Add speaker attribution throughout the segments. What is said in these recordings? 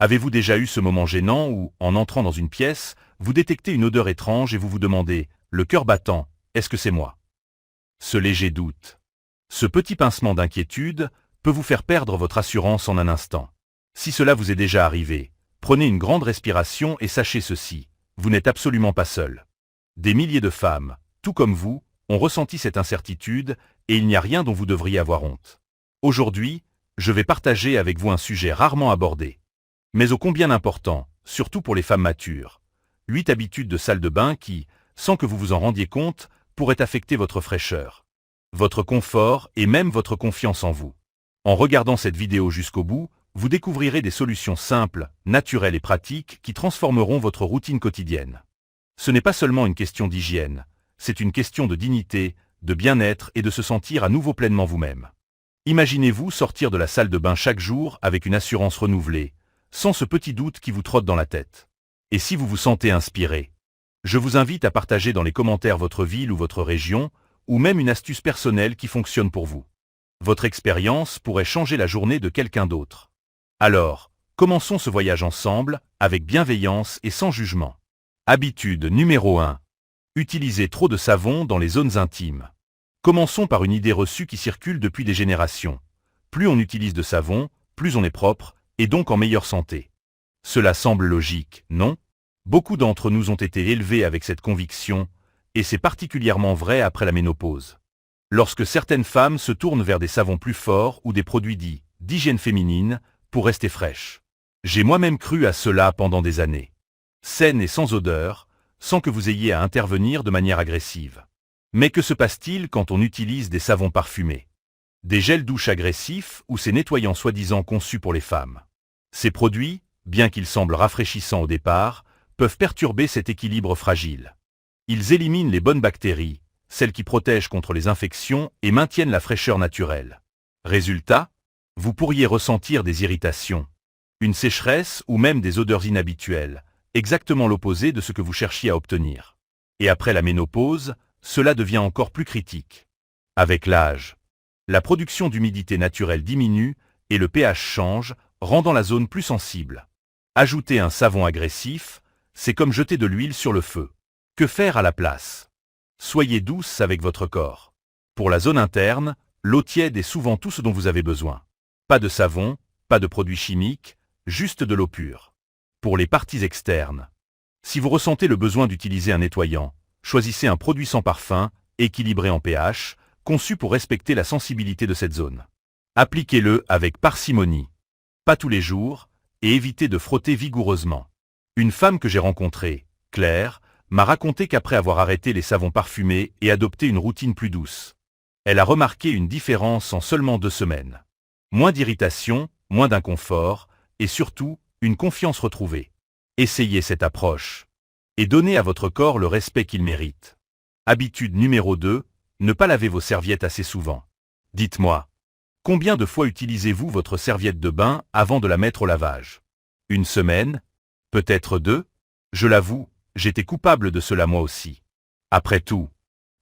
Speaker 1: Avez-vous déjà eu ce moment gênant où, en entrant dans une pièce, vous détectez une odeur étrange et vous vous demandez, le cœur battant, est-ce que c'est moi? Ce léger doute, ce petit pincement d'inquiétude, peut vous faire perdre votre assurance en un instant. Si cela vous est déjà arrivé, prenez une grande respiration et sachez ceci, vous n'êtes absolument pas seul. Des milliers de femmes, tout comme vous, ont ressenti cette incertitude et il n'y a rien dont vous devriez avoir honte. Aujourd'hui, je vais partager avec vous un sujet rarement abordé, mais ô combien important, surtout pour les femmes matures. 8 habitudes de salle de bain qui, sans que vous vous en rendiez compte, pourraient affecter votre fraîcheur, votre confort et même votre confiance en vous. En regardant cette vidéo jusqu'au bout, vous découvrirez des solutions simples, naturelles et pratiques qui transformeront votre routine quotidienne. Ce n'est pas seulement une question d'hygiène, c'est une question de dignité, de bien-être et de se sentir à nouveau pleinement vous-même. Imaginez-vous sortir de la salle de bain chaque jour avec une assurance renouvelée, sans ce petit doute qui vous trotte dans la tête. Et si vous vous sentez inspiré, je vous invite à partager dans les commentaires votre ville ou votre région, ou même une astuce personnelle qui fonctionne pour vous. Votre expérience pourrait changer la journée de quelqu'un d'autre. Alors, commençons ce voyage ensemble, avec bienveillance et sans jugement. Habitude numéro 1. Utilisez trop de savon dans les zones intimes. Commençons par une idée reçue qui circule depuis des générations. Plus on utilise de savon, plus on est propre, et donc en meilleure santé. Cela semble logique, non? Beaucoup d'entre nous ont été élevés avec cette conviction, et c'est particulièrement vrai après la ménopause. Lorsque certaines femmes se tournent vers des savons plus forts ou des produits dits d'hygiène féminine pour rester fraîches. J'ai moi-même cru à cela pendant des années. Saine et sans odeur, sans que vous ayez à intervenir de manière agressive. Mais que se passe-t-il quand on utilise des savons parfumés? Des gels douche agressifs ou ces nettoyants soi-disant conçus pour les femmes? Ces produits, bien qu'ils semblent rafraîchissants au départ, peuvent perturber cet équilibre fragile. Ils éliminent les bonnes bactéries, celles qui protègent contre les infections et maintiennent la fraîcheur naturelle. Résultat, vous pourriez ressentir des irritations, une sécheresse ou même des odeurs inhabituelles, exactement l'opposé de ce que vous cherchiez à obtenir. Et après la ménopause, cela devient encore plus critique. Avec l'âge, la production d'humidité naturelle diminue et le pH change, rendant la zone plus sensible. Ajouter un savon agressif, c'est comme jeter de l'huile sur le feu. Que faire à la place? Soyez douce avec votre corps. Pour la zone interne, l'eau tiède est souvent tout ce dont vous avez besoin. Pas de savon, pas de produits chimiques, juste de l'eau pure. Pour les parties externes, si vous ressentez le besoin d'utiliser un nettoyant, choisissez un produit sans parfum, équilibré en pH, conçu pour respecter la sensibilité de cette zone. Appliquez-le avec parcimonie, pas tous les jours, et évitez de frotter vigoureusement. Une femme que j'ai rencontrée, Claire, m'a raconté qu'après avoir arrêté les savons parfumés et adopté une routine plus douce, elle a remarqué une différence en seulement 2 semaines. Moins d'irritation, moins d'inconfort, et surtout, une confiance retrouvée. Essayez cette approche, et donnez à votre corps le respect qu'il mérite. Habitude numéro 2, ne pas laver vos serviettes assez souvent. Dites-moi, combien de fois utilisez-vous votre serviette de bain avant de la mettre au lavage? Une semaine? Peut-être 2? Je l'avoue, j'étais coupable de cela moi aussi. Après tout,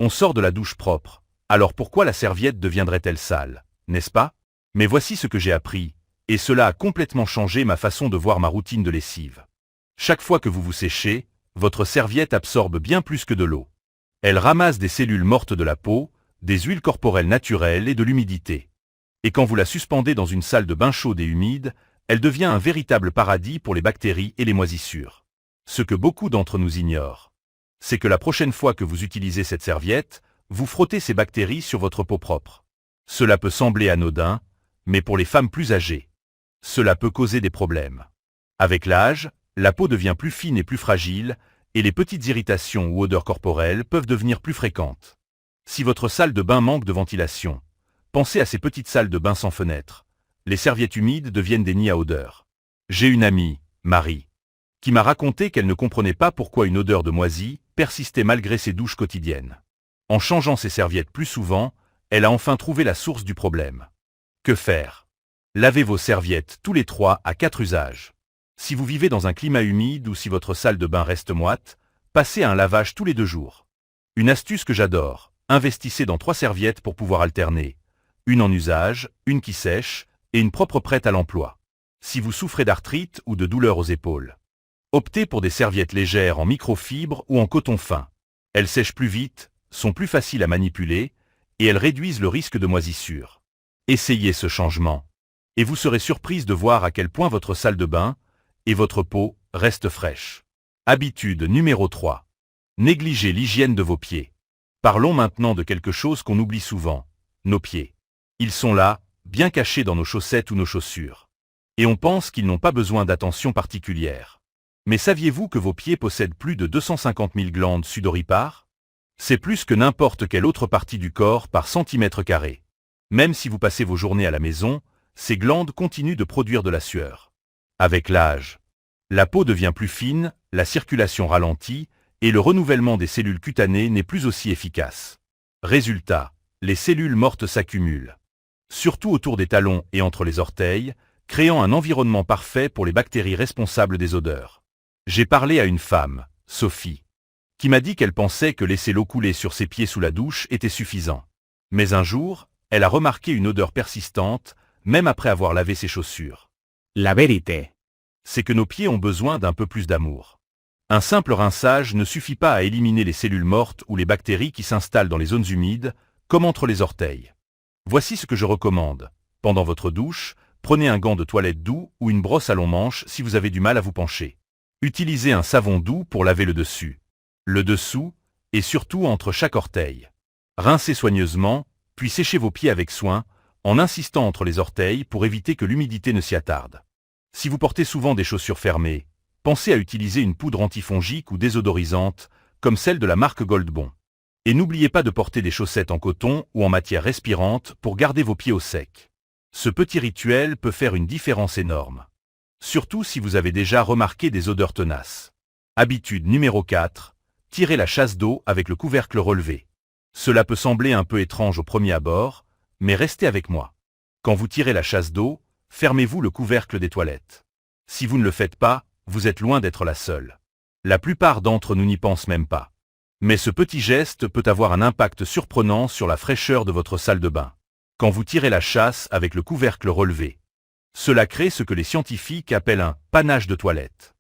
Speaker 1: on sort de la douche propre, alors pourquoi la serviette deviendrait-elle sale, n'est-ce pas? Mais voici ce que j'ai appris, et cela a complètement changé ma façon de voir ma routine de lessive. Chaque fois que vous vous séchez, votre serviette absorbe bien plus que de l'eau. Elle ramasse des cellules mortes de la peau, des huiles corporelles naturelles et de l'humidité. Et quand vous la suspendez dans une salle de bain chaude et humide, elle devient un véritable paradis pour les bactéries et les moisissures. Ce que beaucoup d'entre nous ignorent, c'est que la prochaine fois que vous utilisez cette serviette, vous frottez ces bactéries sur votre peau propre. Cela peut sembler anodin, mais pour les femmes plus âgées, cela peut causer des problèmes. Avec l'âge, la peau devient plus fine et plus fragile, et les petites irritations ou odeurs corporelles peuvent devenir plus fréquentes. Si votre salle de bain manque de ventilation, pensez à ces petites salles de bain sans fenêtre. Les serviettes humides deviennent des nids à odeur. J'ai une amie, Marie, qui m'a raconté qu'elle ne comprenait pas pourquoi une odeur de moisi persistait malgré ses douches quotidiennes. En changeant ses serviettes plus souvent, elle a enfin trouvé la source du problème. Que faire? Lavez vos serviettes tous les 3 à 4 usages. Si vous vivez dans un climat humide ou si votre salle de bain reste moite, passez à un lavage tous les 2 jours. Une astuce que j'adore, investissez dans 3 serviettes pour pouvoir alterner. Une en usage, une qui sèche, et une propre prête à l'emploi. Si vous souffrez d'arthrite ou de douleurs aux épaules, optez pour des serviettes légères en microfibre ou en coton fin. Elles sèchent plus vite, sont plus faciles à manipuler, et elles réduisent le risque de moisissure. Essayez ce changement, et vous serez surprise de voir à quel point votre salle de bain et votre peau restent fraîches. Habitude numéro 3. Négligez l'hygiène de vos pieds. Parlons maintenant de quelque chose qu'on oublie souvent, nos pieds. Ils sont là, bien cachés dans nos chaussettes ou nos chaussures. Et on pense qu'ils n'ont pas besoin d'attention particulière. Mais saviez-vous que vos pieds possèdent plus de 250 000 glandes sudoripares? C'est plus que n'importe quelle autre partie du corps par centimètre carré. Même si vous passez vos journées à la maison, ces glandes continuent de produire de la sueur. Avec l'âge, la peau devient plus fine, la circulation ralentit, et le renouvellement des cellules cutanées n'est plus aussi efficace. Résultat, les cellules mortes s'accumulent, surtout autour des talons et entre les orteils, créant un environnement parfait pour les bactéries responsables des odeurs. J'ai parlé à une femme, Sophie, qui m'a dit qu'elle pensait que laisser l'eau couler sur ses pieds sous la douche était suffisant. Mais un jour, elle a remarqué une odeur persistante, même après avoir lavé ses chaussures.
Speaker 2: La vérité,
Speaker 1: C'est que nos pieds ont besoin d'un peu plus d'amour. Un simple rinçage ne suffit pas à éliminer les cellules mortes ou les bactéries qui s'installent dans les zones humides, comme entre les orteils. Voici ce que je recommande. Pendant votre douche, prenez un gant de toilette doux ou une brosse à long manche si vous avez du mal à vous pencher. Utilisez un savon doux pour laver le dessus, le dessous et surtout entre chaque orteil. Rincez soigneusement, puis séchez vos pieds avec soin, en insistant entre les orteils pour éviter que l'humidité ne s'y attarde. Si vous portez souvent des chaussures fermées, pensez à utiliser une poudre antifongique ou désodorisante, comme celle de la marque Goldbond. Et n'oubliez pas de porter des chaussettes en coton ou en matière respirante pour garder vos pieds au sec. Ce petit rituel peut faire une différence énorme. Surtout si vous avez déjà remarqué des odeurs tenaces. Habitude numéro 4. Tirez la chasse d'eau avec le couvercle relevé. Cela peut sembler un peu étrange au premier abord, mais restez avec moi. Quand vous tirez la chasse d'eau, fermez-vous le couvercle des toilettes. Si vous ne le faites pas, vous êtes loin d'être la seule. La plupart d'entre nous n'y pensent même pas. Mais ce petit geste peut avoir un impact surprenant sur la fraîcheur de votre salle de bain. Quand vous tirez la chasse avec le couvercle relevé, cela crée ce que les scientifiques appellent un panache de toilette.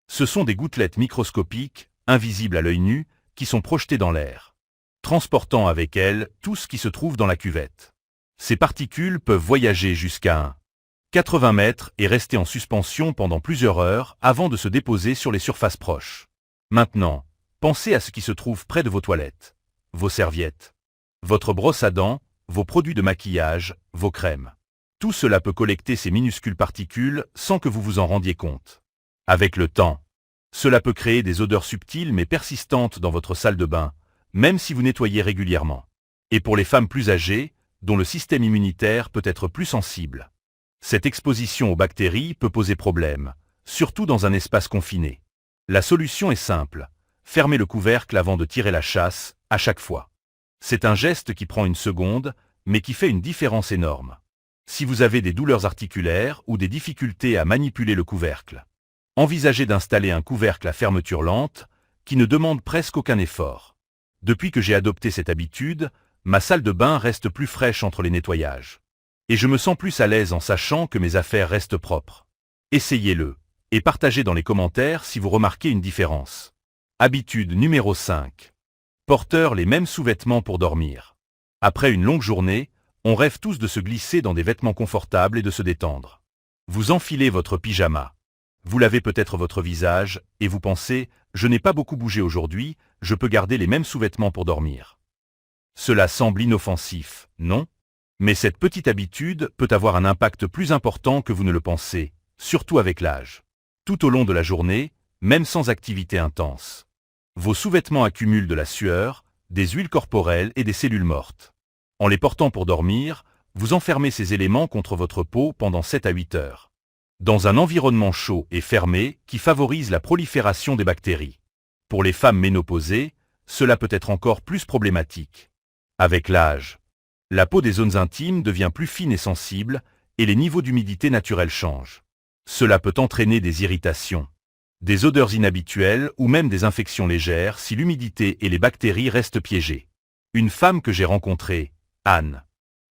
Speaker 1: Ce sont des gouttelettes microscopiques, invisibles à l'œil nu, qui sont projetées dans l'air, transportant avec elles tout ce qui se trouve dans la cuvette. Ces particules peuvent voyager jusqu'à 80 mètres et rester en suspension pendant plusieurs heures avant de se déposer sur les surfaces proches. Maintenant, pensez à ce qui se trouve près de vos toilettes, vos serviettes, votre brosse à dents, vos produits de maquillage, vos crèmes. Tout cela peut collecter ces minuscules particules sans que vous vous en rendiez compte. Avec le temps, cela peut créer des odeurs subtiles mais persistantes dans votre salle de bain, même si vous nettoyez régulièrement. Et pour les femmes plus âgées, dont le système immunitaire peut être plus sensible, cette exposition aux bactéries peut poser problème, surtout dans un espace confiné. La solution est simple. Fermez le couvercle avant de tirer la chasse, à chaque fois. C'est un geste qui prend une seconde, mais qui fait une différence énorme. Si vous avez des douleurs articulaires ou des difficultés à manipuler le couvercle, envisagez d'installer un couvercle à fermeture lente, qui ne demande presque aucun effort. Depuis que j'ai adopté cette habitude, ma salle de bain reste plus fraîche entre les nettoyages. Et je me sens plus à l'aise en sachant que mes affaires restent propres. Essayez-le, et partagez dans les commentaires si vous remarquez une différence. Habitude numéro 5. Porteur les mêmes sous-vêtements pour dormir. Après une longue journée, on rêve tous de se glisser dans des vêtements confortables et de se détendre. Vous enfilez votre pyjama. Vous lavez peut-être votre visage, et vous pensez « Je n'ai pas beaucoup bougé aujourd'hui, je peux garder les mêmes sous-vêtements pour dormir ». Cela semble inoffensif, non? Mais cette petite habitude peut avoir un impact plus important que vous ne le pensez, surtout avec l'âge. Tout au long de la journée, même sans activité intense, vos sous-vêtements accumulent de la sueur, des huiles corporelles et des cellules mortes. En les portant pour dormir, vous enfermez ces éléments contre votre peau pendant 7 à 8 heures. Dans un environnement chaud et fermé qui favorise la prolifération des bactéries. Pour les femmes ménopausées, cela peut être encore plus problématique. Avec l'âge, la peau des zones intimes devient plus fine et sensible, et les niveaux d'humidité naturelle changent. Cela peut entraîner des irritations, des odeurs inhabituelles ou même des infections légères si l'humidité et les bactéries restent piégées. Une femme que j'ai rencontrée, Anne,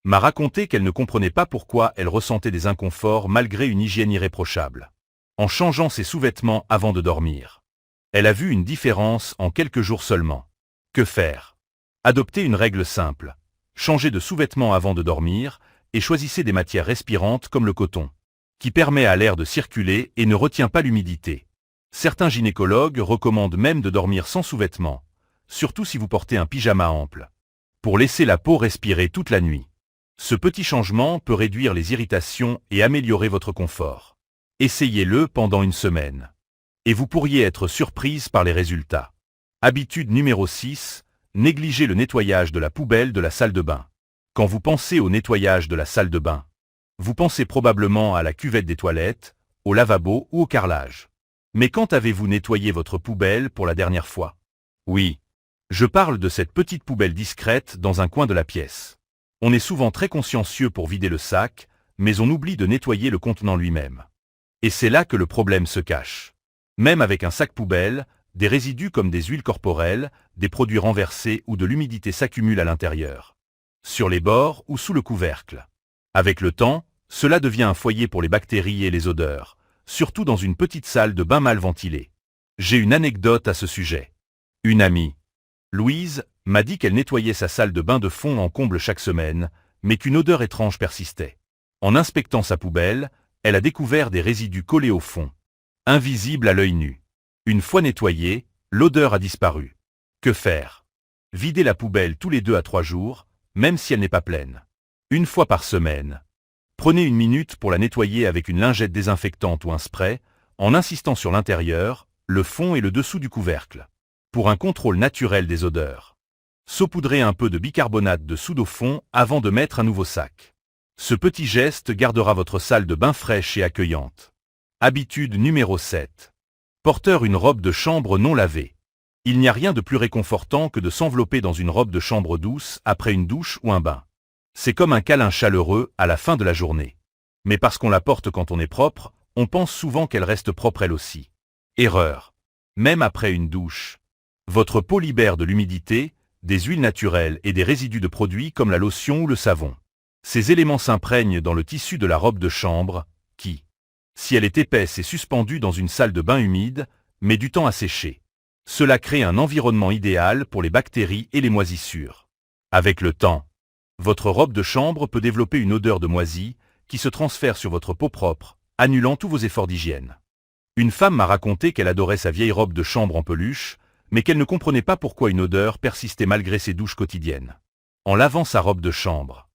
Speaker 1: m'a raconté qu'elle ne comprenait pas pourquoi elle ressentait des inconforts malgré une hygiène irréprochable. En changeant ses sous-vêtements avant de dormir, elle a vu une différence en quelques jours seulement. Que faire? Adoptez une règle simple. Changez de sous-vêtements avant de dormir et choisissez des matières respirantes comme le coton, qui permet à l'air de circuler et ne retient pas l'humidité. Certains gynécologues recommandent même de dormir sans sous-vêtements, surtout si vous portez un pyjama ample, pour laisser la peau respirer toute la nuit. Ce petit changement peut réduire les irritations et améliorer votre confort. Essayez-le pendant une semaine. Et vous pourriez être surprise par les résultats. Habitude numéro 6, négligez le nettoyage de la poubelle de la salle de bain. Quand vous pensez au nettoyage de la salle de bain, vous pensez probablement à la cuvette des toilettes, au lavabo ou au carrelage. Mais quand avez-vous nettoyé votre poubelle pour la dernière fois? Oui, je parle de cette petite poubelle discrète dans un coin de la pièce. On est souvent très consciencieux pour vider le sac, mais on oublie de nettoyer le contenant lui-même. Et c'est là que le problème se cache. Même avec un sac poubelle, des résidus comme des huiles corporelles, des produits renversés ou de l'humidité s'accumulent à l'intérieur, sur les bords ou sous le couvercle. Avec le temps, cela devient un foyer pour les bactéries et les odeurs, surtout dans une petite salle de bain mal ventilée. J'ai une anecdote à ce sujet. Une amie, Louise, m'a dit qu'elle nettoyait sa salle de bain de fond en comble chaque semaine, mais qu'une odeur étrange persistait. En inspectant sa poubelle, elle a découvert des résidus collés au fond, invisibles à l'œil nu. Une fois nettoyée, l'odeur a disparu. Que faire? Videz la poubelle tous les 2 à 3 jours, même si elle n'est pas pleine. Une fois par semaine. Prenez une minute pour la nettoyer avec une lingette désinfectante ou un spray, en insistant sur l'intérieur, le fond et le dessous du couvercle, pour un contrôle naturel des odeurs. Saupoudrez un peu de bicarbonate de soude au fond avant de mettre un nouveau sac. Ce petit geste gardera votre salle de bain fraîche et accueillante. Habitude numéro 7. Porteur une robe de chambre non lavée. Il n'y a rien de plus réconfortant que de s'envelopper dans une robe de chambre douce après une douche ou un bain. C'est comme un câlin chaleureux à la fin de la journée. Mais parce qu'on la porte quand on est propre, on pense souvent qu'elle reste propre elle aussi. Erreur. Même après une douche, votre peau libère de l'humidité, des huiles naturelles et des résidus de produits comme la lotion ou le savon. Ces éléments s'imprègnent dans le tissu de la robe de chambre, qui, si elle est épaisse et suspendue dans une salle de bain humide, met du temps à sécher. Cela crée un environnement idéal pour les bactéries et les moisissures. Avec le temps, votre robe de chambre peut développer une odeur de moisi qui se transfère sur votre peau propre, annulant tous vos efforts d'hygiène. Une femme m'a raconté qu'elle adorait sa vieille robe de chambre en peluche, mais qu'elle ne comprenait pas pourquoi une odeur persistait malgré ses douches quotidiennes. En lavant sa robe de chambre,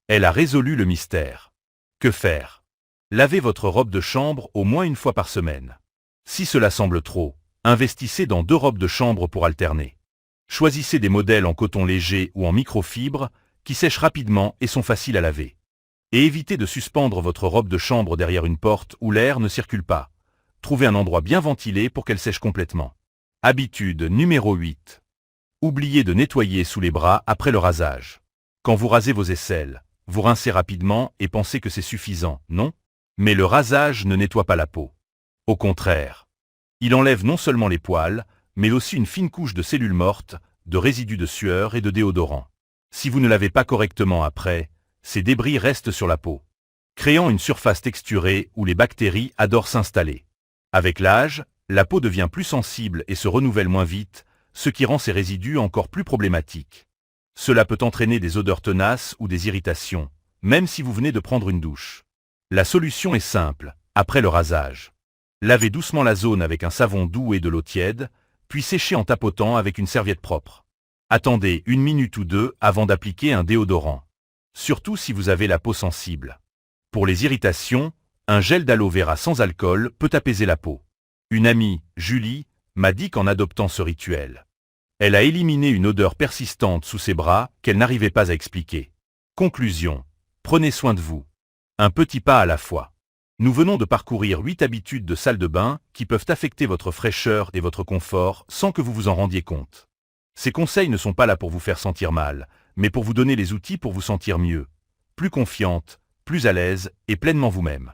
Speaker 1: elle a résolu le mystère. Que faire? Lavez votre robe de chambre au moins une fois par semaine. Si cela semble trop, investissez dans 2 robes de chambre pour alterner. Choisissez des modèles en coton léger ou en microfibre qui sèchent rapidement et sont faciles à laver. Et évitez de suspendre votre robe de chambre derrière une porte où l'air ne circule pas. Trouvez un endroit bien ventilé pour qu'elle sèche complètement. Habitude numéro 8. Oubliez de nettoyer sous les bras après le rasage. Quand vous rasez vos aisselles, vous rincez rapidement et pensez que c'est suffisant, non? Mais le rasage ne nettoie pas la peau. Au contraire, il enlève non seulement les poils, mais aussi une fine couche de cellules mortes, de résidus de sueur et de déodorant. Si vous ne lavez pas correctement après, ces débris restent sur la peau, créant une surface texturée où les bactéries adorent s'installer. Avec l'âge, la peau devient plus sensible et se renouvelle moins vite, ce qui rend ces résidus encore plus problématiques. Cela peut entraîner des odeurs tenaces ou des irritations, même si vous venez de prendre une douche. La solution est simple, après le rasage. Lavez doucement la zone avec un savon doux et de l'eau tiède, puis séchez en tapotant avec une serviette propre. Attendez 1 minute ou 2 avant d'appliquer un déodorant, surtout si vous avez la peau sensible. Pour les irritations, un gel d'aloe vera sans alcool peut apaiser la peau. Une amie, Julie, m'a dit qu'en adoptant ce rituel, elle a éliminé une odeur persistante sous ses bras qu'elle n'arrivait pas à expliquer. Conclusion. Prenez soin de vous. Un petit pas à la fois. Nous venons de parcourir 8 habitudes de salle de bain qui peuvent affecter votre fraîcheur et votre confort sans que vous vous en rendiez compte. Ces conseils ne sont pas là pour vous faire sentir mal, mais pour vous donner les outils pour vous sentir mieux, plus confiante, plus à l'aise et pleinement vous-même.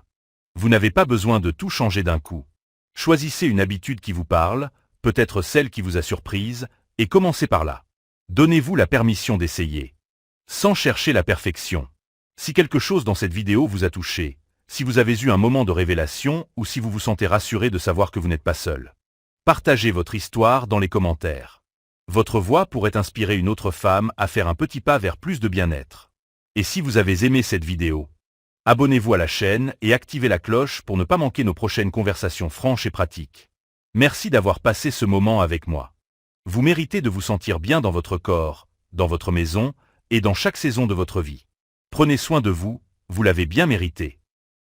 Speaker 1: Vous n'avez pas besoin de tout changer d'un coup. Choisissez une habitude qui vous parle, peut-être celle qui vous a surprise, et commencez par là. Donnez-vous la permission d'essayer, sans chercher la perfection. Si quelque chose dans cette vidéo vous a touché, si vous avez eu un moment de révélation ou si vous vous sentez rassuré de savoir que vous n'êtes pas seul, partagez votre histoire dans les commentaires. Votre voix pourrait inspirer une autre femme à faire un petit pas vers plus de bien-être. Et si vous avez aimé cette vidéo, abonnez-vous à la chaîne et activez la cloche pour ne pas manquer nos prochaines conversations franches et pratiques. Merci d'avoir passé ce moment avec moi. Vous méritez de vous sentir bien dans votre corps, dans votre maison et dans chaque saison de votre vie. Prenez soin de vous, vous l'avez bien mérité.